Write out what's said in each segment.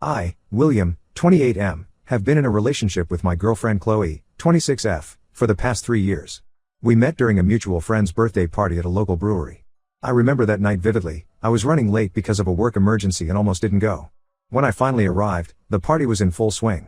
I, William, 28M, have been in a relationship with my girlfriend Chloe, 26F, for the past 3 years. We met during a mutual friend's birthday party at a local brewery. I remember that night vividly. I was running late because of a work emergency and almost didn't go. When I finally arrived, the party was in full swing.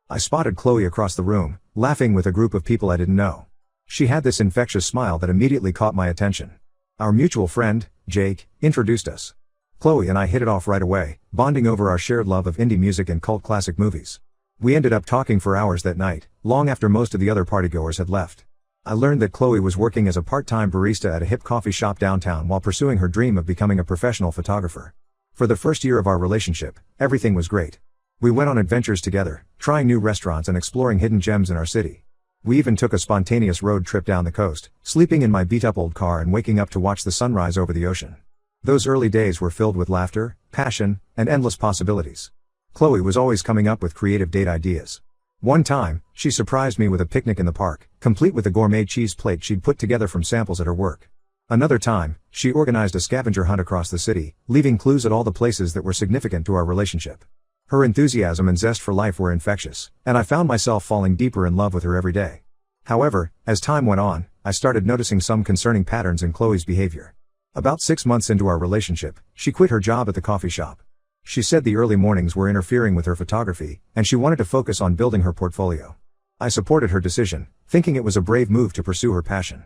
I spotted Chloe across the room, laughing with a group of people I didn't know. She had this infectious smile that immediately caught my attention. Our mutual friend, Jake, introduced us. Chloe and I hit it off right away, bonding over our shared love of indie music and cult classic movies. We ended up talking for hours that night, long after most of the other partygoers had left. I learned that Chloe was working as a part-time barista at a hip coffee shop downtown while pursuing her dream of becoming a professional photographer. For the first year of our relationship, everything was great. We went on adventures together, trying new restaurants and exploring hidden gems in our city. We even took a spontaneous road trip down the coast, sleeping in my beat-up old car and waking up to watch the sunrise over the ocean. Those early days were filled with laughter, passion, and endless possibilities. Chloe was always coming up with creative date ideas. One time, she surprised me with a picnic in the park, complete with a gourmet cheese plate she'd put together from samples at her work. Another time, she organized a scavenger hunt across the city, leaving clues at all the places that were significant to our relationship. Her enthusiasm and zest for life were infectious, and I found myself falling deeper in love with her every day. However, as time went on, I started noticing some concerning patterns in Chloe's behavior. About 6 months into our relationship, she quit her job at the coffee shop. She said the early mornings were interfering with her photography, and she wanted to focus on building her portfolio. I supported her decision, thinking it was a brave move to pursue her passion.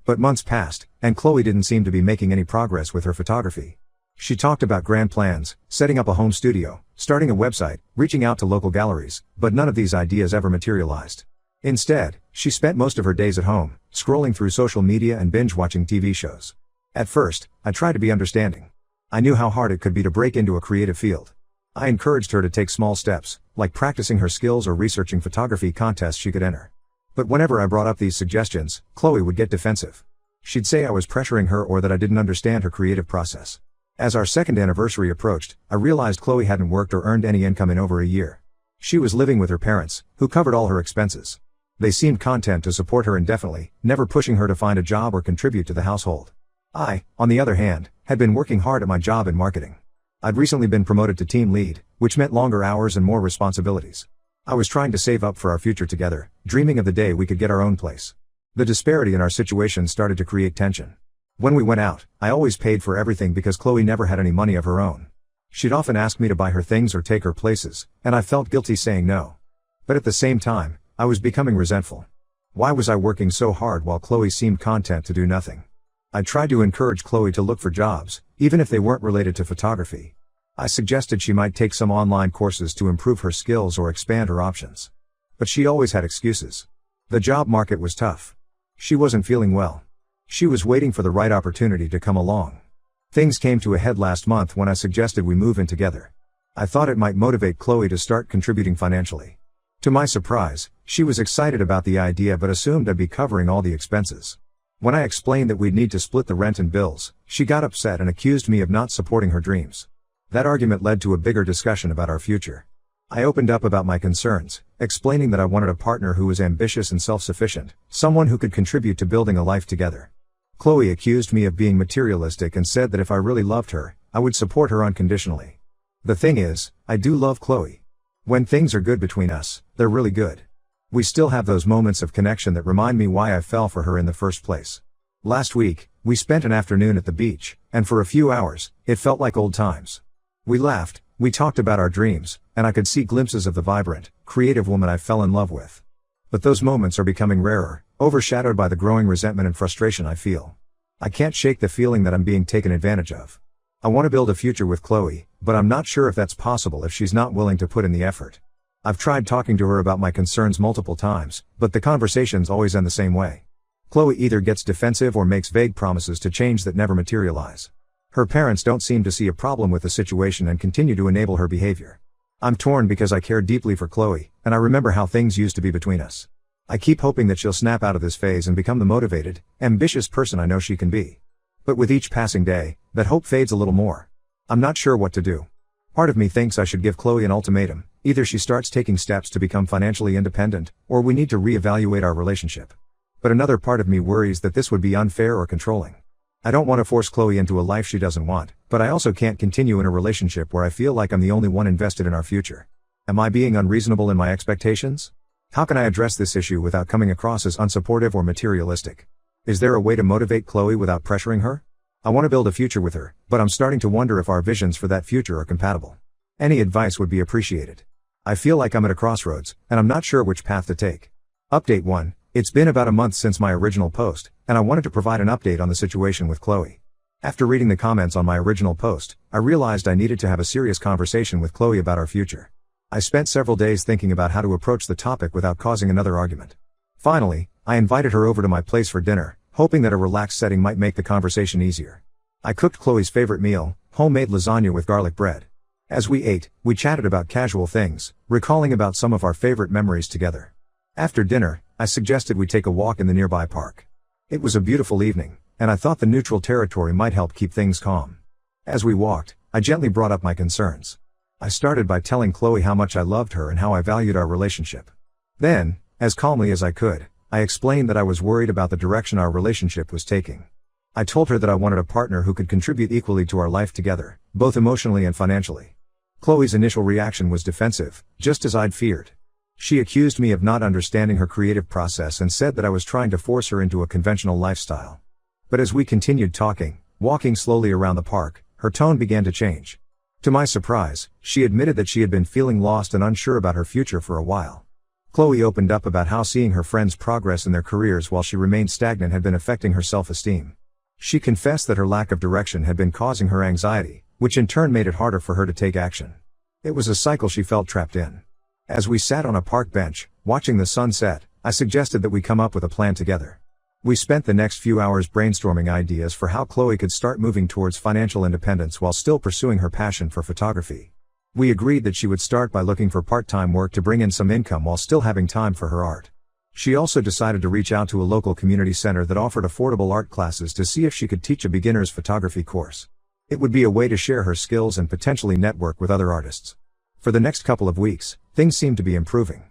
But months passed, and Chloe didn't seem to be making any progress with her photography. She talked about grand plans, setting up a home studio, starting a website, reaching out to local galleries, but none of these ideas ever materialized. Instead, she spent most of her days at home, scrolling through social media and binge-watching TV shows. At first, I tried to be understanding. I knew how hard it could be to break into a creative field. I encouraged her to take small steps, like practicing her skills or researching photography contests she could enter. But whenever I brought up these suggestions, Chloe would get defensive. She'd say I was pressuring her or that I didn't understand her creative process. As our second anniversary approached, I realized Chloe hadn't worked or earned any income in over a year. She was living with her parents, who covered all her expenses. They seemed content to support her indefinitely, never pushing her to find a job or contribute to the household. I, on the other hand, had been working hard at my job in marketing. I'd recently been promoted to team lead, which meant longer hours and more responsibilities. I was trying to save up for our future together, dreaming of the day we could get our own place. The disparity in our situation started to create tension. When we went out, I always paid for everything because Chloe never had any money of her own. She'd often ask me to buy her things or take her places, and I felt guilty saying no. But at the same time, I was becoming resentful. Why was I working so hard while Chloe seemed content to do nothing? I tried to encourage Chloe to look for jobs, even if they weren't related to photography. I suggested she might take some online courses to improve her skills or expand her options. But she always had excuses. The job market was tough. She wasn't feeling well. She was waiting for the right opportunity to come along. Things came to a head last month when I suggested we move in together. I thought it might motivate Chloe to start contributing financially. To my surprise, she was excited about the idea but assumed I'd be covering all the expenses. When I explained that we'd need to split the rent and bills, she got upset and accused me of not supporting her dreams. That argument led to a bigger discussion about our future. I opened up about my concerns, explaining that I wanted a partner who was ambitious and self-sufficient, someone who could contribute to building a life together. Chloe accused me of being materialistic and said that if I really loved her, I would support her unconditionally. The thing is, I do love Chloe. When things are good between us, they're really good. We still have those moments of connection that remind me why I fell for her in the first place. Last week, we spent an afternoon at the beach, and for a few hours, it felt like old times. We laughed, we talked about our dreams, and I could see glimpses of the vibrant, creative woman I fell in love with. But those moments are becoming rarer, overshadowed by the growing resentment and frustration I feel. I can't shake the feeling that I'm being taken advantage of. I want to build a future with Chloe, but I'm not sure if that's possible if she's not willing to put in the effort. I've tried talking to her about my concerns multiple times, but the conversations always end the same way. Chloe either gets defensive or makes vague promises to change that never materialize. Her parents don't seem to see a problem with the situation and continue to enable her behavior. I'm torn because I care deeply for Chloe, and I remember how things used to be between us. I keep hoping that she'll snap out of this phase and become the motivated, ambitious person I know she can be. But with each passing day, that hope fades a little more. I'm not sure what to do. Part of me thinks I should give Chloe an ultimatum. Either she starts taking steps to become financially independent, or we need to reevaluate our relationship. But another part of me worries that this would be unfair or controlling. I don't want to force Chloe into a life she doesn't want, but I also can't continue in a relationship where I feel like I'm the only one invested in our future. Am I being unreasonable in my expectations? How can I address this issue without coming across as unsupportive or materialistic? Is there a way to motivate Chloe without pressuring her? I want to build a future with her, but I'm starting to wonder if our visions for that future are compatible. Any advice would be appreciated. I feel like I'm at a crossroads, and I'm not sure which path to take. Update 1. It's been about a month since my original post, and I wanted to provide an update on the situation with Chloe. After reading the comments on my original post, I realized I needed to have a serious conversation with Chloe about our future. I spent several days thinking about how to approach the topic without causing another argument. Finally, I invited her over to my place for dinner, hoping that a relaxed setting might make the conversation easier. I cooked Chloe's favorite meal, homemade lasagna with garlic bread. As we ate, we chatted about casual things, recalling about some of our favorite memories together. After dinner, I suggested we take a walk in the nearby park. It was a beautiful evening, and I thought the neutral territory might help keep things calm. As we walked, I gently brought up my concerns. I started by telling Chloe how much I loved her and how I valued our relationship. Then, as calmly as I could, I explained that I was worried about the direction our relationship was taking. I told her that I wanted a partner who could contribute equally to our life together, both emotionally and financially. Chloe's initial reaction was defensive, just as I'd feared. She accused me of not understanding her creative process and said that I was trying to force her into a conventional lifestyle. But as we continued talking, walking slowly around the park, her tone began to change. To my surprise, she admitted that she had been feeling lost and unsure about her future for a while. Chloe opened up about how seeing her friends progress in their careers while she remained stagnant had been affecting her self-esteem. She confessed that her lack of direction had been causing her anxiety, which in turn made it harder for her to take action. It was a cycle she felt trapped in. As we sat on a park bench, watching the sun set, I suggested that we come up with a plan together. We spent the next few hours brainstorming ideas for how Chloe could start moving towards financial independence while still pursuing her passion for photography. We agreed that she would start by looking for part-time work to bring in some income while still having time for her art. She also decided to reach out to a local community center that offered affordable art classes to see if she could teach a beginner's photography course. It would be a way to share her skills and potentially network with other artists. For the next couple of weeks, things seemed to be improving.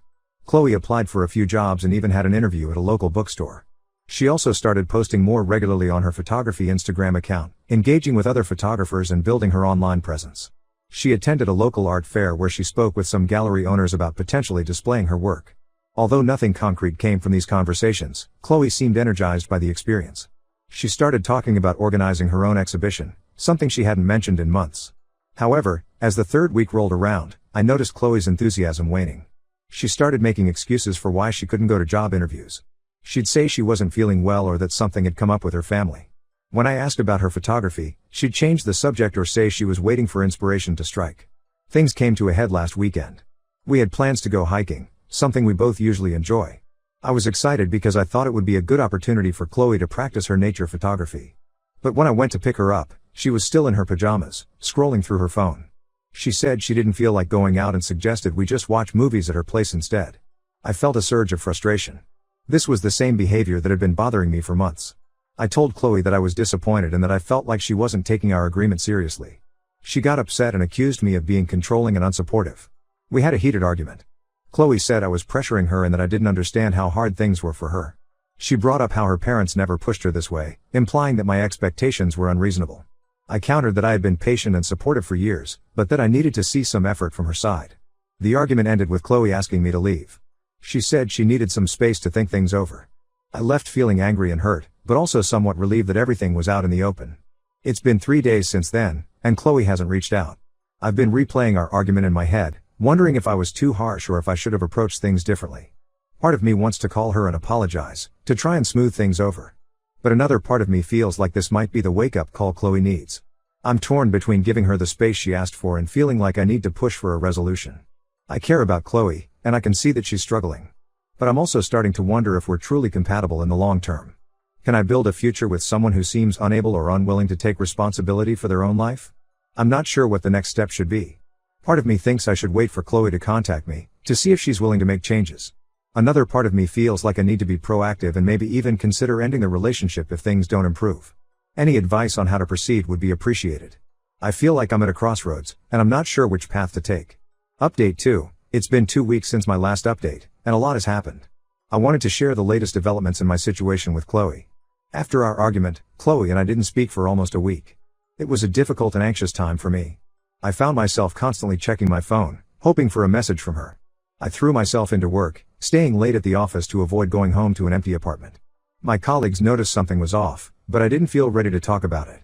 Chloe applied for a few jobs and even had an interview at a local bookstore. She also started posting more regularly on her photography Instagram account, engaging with other photographers and building her online presence. She attended a local art fair where she spoke with some gallery owners about potentially displaying her work. Although nothing concrete came from these conversations, Chloe seemed energized by the experience. She started talking about organizing her own exhibition, something she hadn't mentioned in months. However, as the third week rolled around, I noticed Chloe's enthusiasm waning. She started making excuses for why she couldn't go to job interviews. She'd say she wasn't feeling well or that something had come up with her family. When I asked about her photography, she'd change the subject or say she was waiting for inspiration to strike. Things came to a head last weekend. We had plans to go hiking, something we both usually enjoy. I was excited because I thought it would be a good opportunity for Chloe to practice her nature photography. But when I went to pick her up, she was still in her pajamas, scrolling through her phone. She said she didn't feel like going out and suggested we just watch movies at her place instead. I felt a surge of frustration. This was the same behavior that had been bothering me for months. I told Chloe that I was disappointed and that I felt like she wasn't taking our agreement seriously. She got upset and accused me of being controlling and unsupportive. We had a heated argument. Chloe said I was pressuring her and that I didn't understand how hard things were for her. She brought up how her parents never pushed her this way, implying that my expectations were unreasonable. I countered that I had been patient and supportive for years, but that I needed to see some effort from her side. The argument ended with Chloe asking me to leave. She said she needed some space to think things over. I left feeling angry and hurt, but also somewhat relieved that everything was out in the open. It's been 3 days since then, and Chloe hasn't reached out. I've been replaying our argument in my head, wondering if I was too harsh or if I should have approached things differently. Part of me wants to call her and apologize, to try and smooth things over. But another part of me feels like this might be the wake-up call Chloe needs. I'm torn between giving her the space she asked for and feeling like I need to push for a resolution. I care about Chloe, and I can see that she's struggling. But I'm also starting to wonder if we're truly compatible in the long term. Can I build a future with someone who seems unable or unwilling to take responsibility for their own life? I'm not sure what the next step should be. Part of me thinks I should wait for Chloe to contact me, to see if she's willing to make changes. Another part of me feels like I need to be proactive and maybe even consider ending the relationship if things don't improve. Any advice on how to proceed would be appreciated. I feel like I'm at a crossroads, and I'm not sure which path to take. Update 2. It's been 2 weeks since my last update, and a lot has happened. I wanted to share the latest developments in my situation with Chloe. After our argument, Chloe and I didn't speak for almost a week. It was a difficult and anxious time for me. I found myself constantly checking my phone, hoping for a message from her. I threw myself into work, staying late at the office to avoid going home to an empty apartment. My colleagues noticed something was off, but I didn't feel ready to talk about it.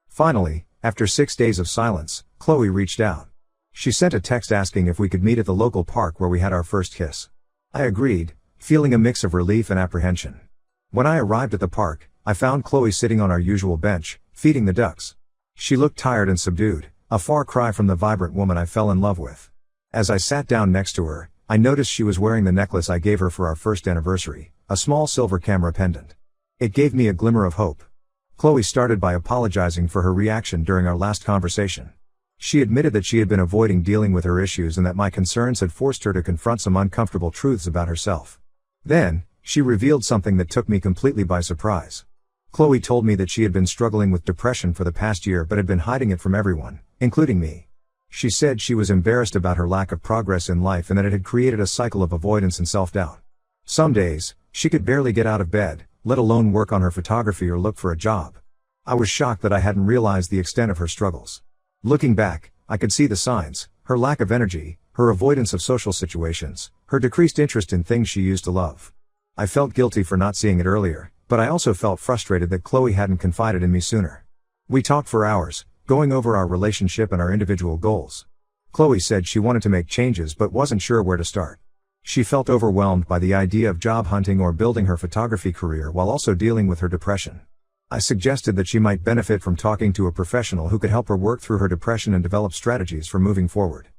Finally, after 6 days of silence, Chloe reached out. She sent a text asking if we could meet at the local park where we had our first kiss. I agreed, feeling a mix of relief and apprehension. When I arrived at the park, I found Chloe sitting on our usual bench, feeding the ducks. She looked tired and subdued, a far cry from the vibrant woman I fell in love with. As I sat down next to her, I noticed she was wearing the necklace I gave her for our first anniversary, a small silver camera pendant. It gave me a glimmer of hope. Chloe started by apologizing for her reaction during our last conversation. She admitted that she had been avoiding dealing with her issues and that my concerns had forced her to confront some uncomfortable truths about herself. Then, she revealed something that took me completely by surprise. Chloe told me that she had been struggling with depression for the past year but had been hiding it from everyone, including me. She said she was embarrassed about her lack of progress in life and that it had created a cycle of avoidance and self-doubt. Some days, she could barely get out of bed, let alone work on her photography or look for a job. I was shocked that I hadn't realized the extent of her struggles. Looking back, I could see the signs: her lack of energy, her avoidance of social situations, her decreased interest in things she used to love. I felt guilty for not seeing it earlier, but I also felt frustrated that Chloe hadn't confided in me sooner. We talked for hours, going over our relationship and our individual goals. Chloe said she wanted to make changes but wasn't sure where to start. She felt overwhelmed by the idea of job hunting or building her photography career while also dealing with her depression. I suggested that she might benefit from talking to a professional who could help her work through her depression and develop strategies for moving forward.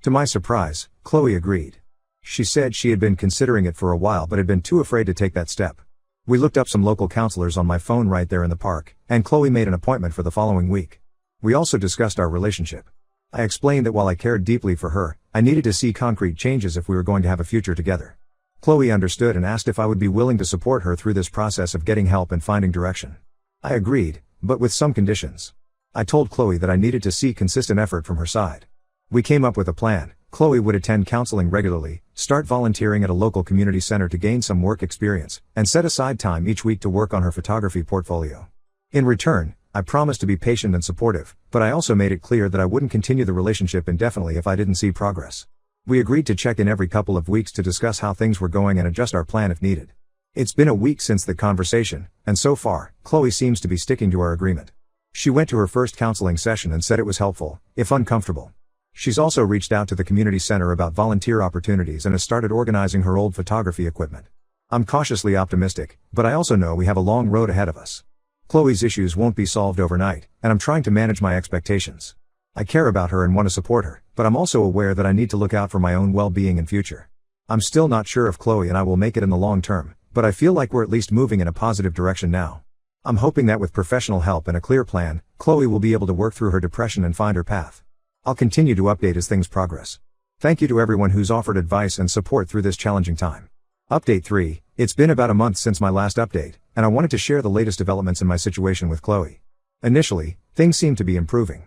To my surprise, Chloe agreed. She said she had been considering it for a while but had been too afraid to take that step. We looked up some local counselors on my phone right there in the park, and Chloe made an appointment for the following week. We also discussed our relationship. I explained that while I cared deeply for her, I needed to see concrete changes if we were going to have a future together. Chloe understood and asked if I would be willing to support her through this process of getting help and finding direction. I agreed, but with some conditions. I told Chloe that I needed to see consistent effort from her side. We came up with a plan. Chloe would attend counseling regularly, start volunteering at a local community center to gain some work experience, and set aside time each week to work on her photography portfolio. In return, I promised to be patient and supportive, but I also made it clear that I wouldn't continue the relationship indefinitely if I didn't see progress. We agreed to check in every couple of weeks to discuss how things were going and adjust our plan if needed. It's been a week since the conversation, and so far, Chloe seems to be sticking to our agreement. She went to her first counseling session and said it was helpful, if uncomfortable. She's also reached out to the community center about volunteer opportunities and has started organizing her old photography equipment. I'm cautiously optimistic, but I also know we have a long road ahead of us. Chloe's issues won't be solved overnight, and I'm trying to manage my expectations. I care about her and want to support her, but I'm also aware that I need to look out for my own well-being and future. I'm still not sure if Chloe and I will make it in the long term, but I feel like we're at least moving in a positive direction now. I'm hoping that with professional help and a clear plan, Chloe will be able to work through her depression and find her path. I'll continue to update as things progress. Thank you to everyone who's offered advice and support through this challenging time. Update 3. It's been about a month since my last update, and I wanted to share the latest developments in my situation with Chloe. Initially, things seemed to be improving.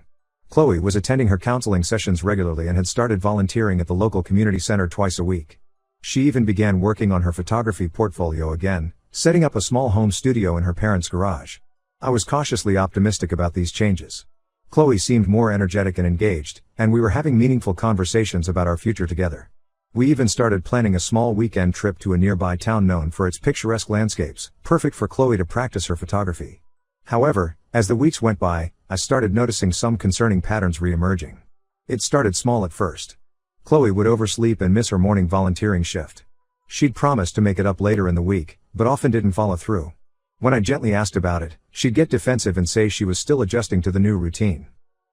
Chloe was attending her counseling sessions regularly and had started volunteering at the local community center twice a week. She even began working on her photography portfolio again, setting up a small home studio in her parents' garage. I was cautiously optimistic about these changes. Chloe seemed more energetic and engaged, and we were having meaningful conversations about our future together. We even started planning a small weekend trip to a nearby town known for its picturesque landscapes, perfect for Chloe to practice her photography. However, as the weeks went by, I started noticing some concerning patterns re-emerging. It started small at first. Chloe would oversleep and miss her morning volunteering shift. She'd promised to make it up later in the week, but often didn't follow through. When I gently asked about it, she'd get defensive and say she was still adjusting to the new routine.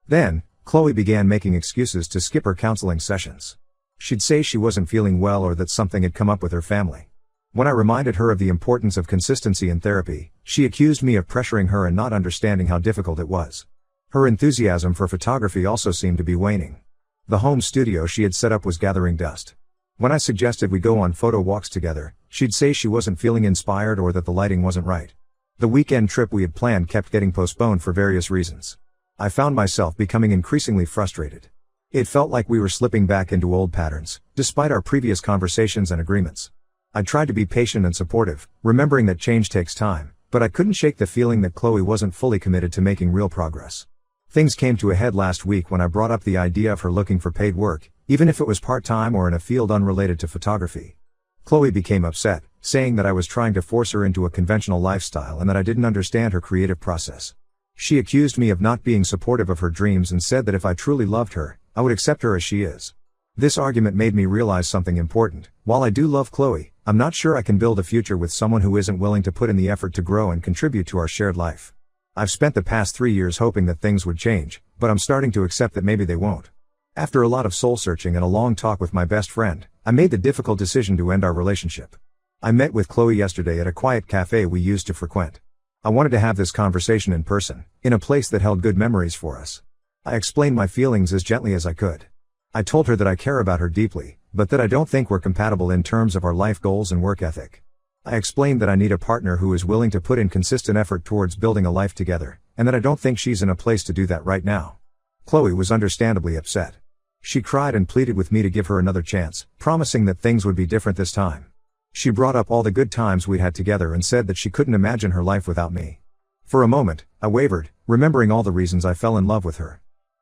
Then, Chloe began making excuses to skip her counseling sessions. She'd say she wasn't feeling well or that something had come up with her family. When I reminded her of the importance of consistency in therapy, she accused me of pressuring her and not understanding how difficult it was. Her enthusiasm for photography also seemed to be waning. The home studio she had set up was gathering dust. When I suggested we go on photo walks together, she'd say she wasn't feeling inspired or that the lighting wasn't right. The weekend trip we had planned kept getting postponed for various reasons. I found myself becoming increasingly frustrated. It felt like we were slipping back into old patterns, despite our previous conversations and agreements. I tried to be patient and supportive, remembering that change takes time, But I couldn't shake the feeling that Chloe wasn't fully committed to making real progress. Things came to a head last week when I brought up the idea of her looking for paid work, even if it was part-time or in a field unrelated to photography. Chloe became upset, saying that I was trying to force her into a conventional lifestyle and that I didn't understand her creative process. She accused me of not being supportive of her dreams and said that if I truly loved her, I would accept her as she is. This argument made me realize something important. While I do love Chloe, I'm not sure I can build a future with someone who isn't willing to put in the effort to grow and contribute to our shared life. I've spent the past 3 years hoping that things would change, but I'm starting to accept that maybe they won't. After a lot of soul searching and a long talk with my best friend, I made the difficult decision to end our relationship. I met with Chloe yesterday at a quiet cafe we used to frequent. I wanted to have this conversation in person, in a place that held good memories for us. I explained my feelings as gently as I could. I told her that I care about her deeply, but that I don't think we're compatible in terms of our life goals and work ethic. I explained that I need a partner who is willing to put in consistent effort towards building a life together, and that I don't think she's in a place to do that right now. Chloe was understandably upset. She cried and pleaded with me to give her another chance, promising that things would be different this time. She brought up all the good times we'd had together and said that she couldn't imagine her life without me. For a moment, I wavered, remembering all the reasons I fell in love with her.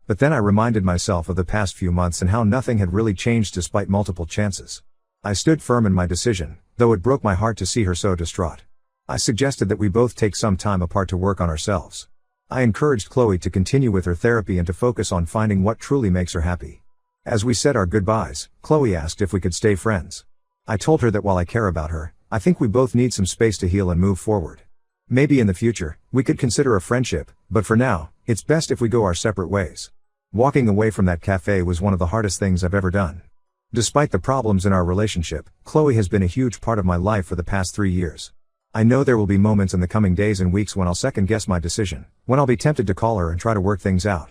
But then I reminded myself of the past few months and how nothing had really changed despite multiple chances. I stood firm in my decision, though it broke my heart to see her so distraught. I suggested that we both take some time apart to work on ourselves. I encouraged Chloe to continue with her therapy and to focus on finding what truly makes her happy. As we said our goodbyes, Chloe asked if we could stay friends. I told her that while I care about her, I think we both need some space to heal and move forward. Maybe in the future, we could consider a friendship, but for now, it's best if we go our separate ways. Walking away from that cafe was one of the hardest things I've ever done. Despite the problems in our relationship, Chloe has been a huge part of my life for the past 3 years. I know there will be moments in the coming days and weeks when I'll second guess my decision, when I'll be tempted to call her and try to work things out.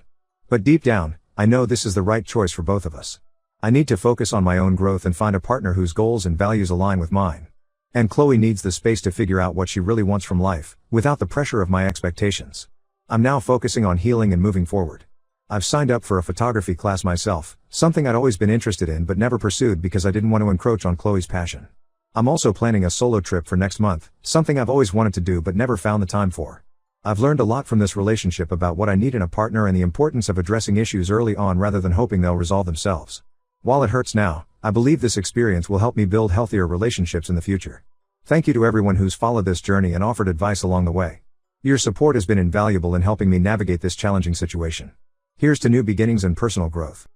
But deep down, I know this is the right choice for both of us. I need to focus on my own growth and find a partner whose goals and values align with mine. And Chloe needs the space to figure out what she really wants from life, without the pressure of my expectations. I'm now focusing on healing and moving forward. I've signed up for a photography class myself, something I'd always been interested in but never pursued because I didn't want to encroach on Chloe's passion. I'm also planning a solo trip for next month, something I've always wanted to do but never found the time for. I've learned a lot from this relationship about what I need in a partner and the importance of addressing issues early on rather than hoping they'll resolve themselves. While it hurts now, I believe this experience will help me build healthier relationships in the future. Thank you to everyone who's followed this journey and offered advice along the way. Your support has been invaluable in helping me navigate this challenging situation. Here's to new beginnings and personal growth.